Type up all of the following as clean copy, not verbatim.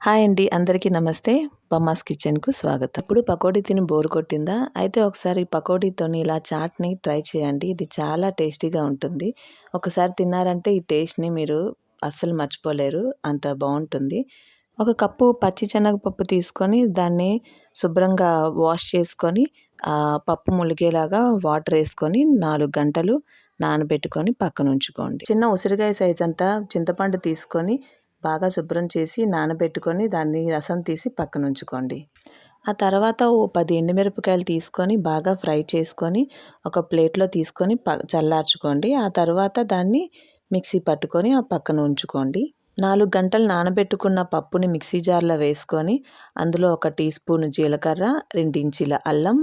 Hi అండి. అందరికీ నమస్తే. బమ్మాస్ కిచెన్‌కు స్వాగతం. ఇప్పుడు పకోడీ తిని బోర్ కొట్టిందా? అయితే ఒకసారి పకోడీతోని ఇలా చాట్‌ని ట్రై చేయండి. ఇది చాలా టేస్టీగా ఉంటుంది. ఒకసారి తిన్నారంటే ఈ టేస్ట్‌ని మీరు అస్సలు మర్చిపోలేరు. అంత బావుంటుంది. ఒక కప్పు పచ్చి శనగపప్పు తీసుకొని దాన్ని శుభ్రంగా వాష్ చేసుకొని పప్పు ములిగేలాగా వాటర్ ఏసుకొని 4 గంటలు నానబెట్టుకొని పక్కనుంచుకోండి. చిన్న ఉసిరికాయ సైజ్ అంతా చింతపండు తీసుకొని బాగా శుభ్రం చేసి నానబెట్టుకొని దాన్ని రసం తీసి పక్కనుంచుకోండి. ఆ తర్వాత ఓ 10 ఎండుమిరపకాయలు తీసుకొని బాగా ఫ్రై చేసుకొని ఒక ప్లేట్‌లో తీసుకొని చల్లార్చుకోండి. ఆ తర్వాత దాన్ని మిక్సీ పట్టుకొని పక్కన ఉంచుకోండి. 4 గంటలు నానబెట్టుకున్న పప్పుని మిక్సీ జార్‌లో వేసుకొని అందులో ఒక టీ స్పూను జీలకర్ర, 2 ఇంచీల అల్లం,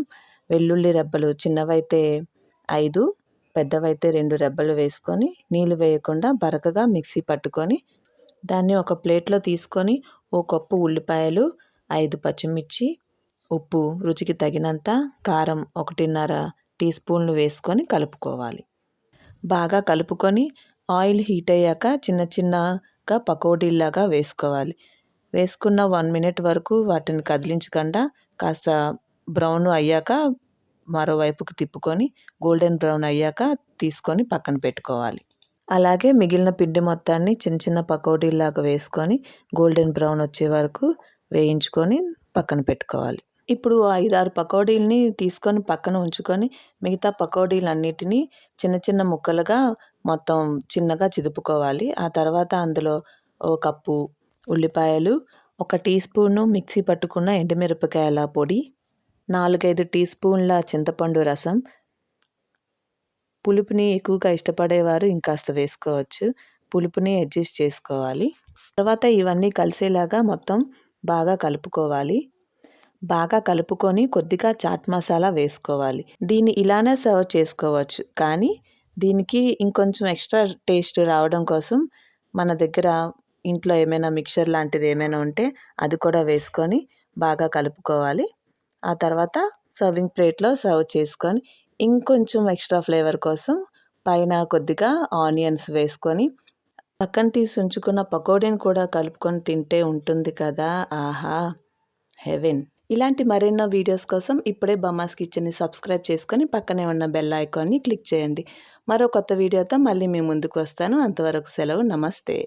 వెల్లుల్లి రెబ్బలు చిన్నవైతే 5, పెద్దవైతే 2 రెబ్బలు వేసుకొని నీళ్లు వేయకుండా బరకగా మిక్సీ పట్టుకొని దాన్ని ఒక ప్లేట్‌లో తీసుకొని ఓ కప్పు ఉల్లిపాయలు, 5 పచ్చిమిర్చి, ఉప్పు రుచికి తగినంత, కారం 1.5 టీ స్పూన్లు వేసుకొని కలుపుకోవాలి. బాగా కలుపుకొని ఆయిల్ హీట్ అయ్యాక చిన్న చిన్నగా పకోడీల్లాగా వేసుకోవాలి. వేసుకున్న 1 మినిట్ వరకు వాటిని కదిలించకుండా కాస్త బ్రౌన్ అయ్యాక మరోవైపుకు తిప్పుకొని గోల్డెన్ బ్రౌన్ అయ్యాక తీసుకొని పక్కన పెట్టుకోవాలి. అలాగే మిగిలిన పిండి మొత్తాన్ని చిన్న చిన్న పకోడీల్లాగా వేసుకొని గోల్డెన్ బ్రౌన్ వచ్చే వరకు వేయించుకొని పక్కన పెట్టుకోవాలి. ఇప్పుడు 5, 6 పకోడీలని తీసుకొని పక్కన ఉంచుకొని మిగతా పకోడీలన్నిటినీ చిన్న చిన్న ముక్కలుగా మొత్తం చిన్నగా చిదుపుకోవాలి. ఆ తర్వాత అందులో ఓ కప్పు ఉల్లిపాయలు, 1 టీ స్పూను మిక్సీ పట్టుకున్న ఎండుమిరపకాయల పొడి, 4, 5 టీ స్పూన్ల చింతపండు రసం, పులుపుని ఎక్కువగా ఇష్టపడేవారు ఇంకాస్త వేసుకోవచ్చు. పులుపుని అడ్జస్ట్ చేసుకోవాలి. తర్వాత ఇవన్నీ కలిసేలాగా మొత్తం బాగా కలుపుకోవాలి. బాగా కలుపుకొని కొద్దిగా చాట్ మసాలా వేసుకోవాలి. దీన్ని ఇలానే సర్వ్ చేసుకోవచ్చు. కానీ దీనికి ఇంకొంచెం ఎక్స్ట్రా టేస్ట్ రావడం కోసం మన దగ్గర ఇంట్లో ఏమైనా మిక్చర్ లాంటిది ఏమైనా ఉంటే అది కూడా వేసుకొని బాగా కలుపుకోవాలి. ఆ తర్వాత సర్వింగ్ ప్లేట్‌లో సర్వ్ చేసుకొని ఇంకొంచెం ఎక్స్ట్రా ఫ్లేవర్ కోసం పైన కొద్దిగా ఆనియన్స్ వేసుకొని పక్కన తీసి ఉంచుకున్న పకోడీని కూడా కలుపుకొని తింటే ఉంటుంది కదా! ఆహా! హెవెన్. ఇలాంటి మరెన్నో వీడియోస్ కోసం ఇప్పుడే బమ్మాస్ కిచెన్‌ని సబ్స్క్రైబ్ చేసుకొని పక్కనే ఉన్న బెల్ ఐకాన్‌ని క్లిక్ చేయండి. మరో కొత్త వీడియోతో మళ్ళీ మీ ముందుకు వస్తాను. అంతవరకు సెలవు. నమస్తే.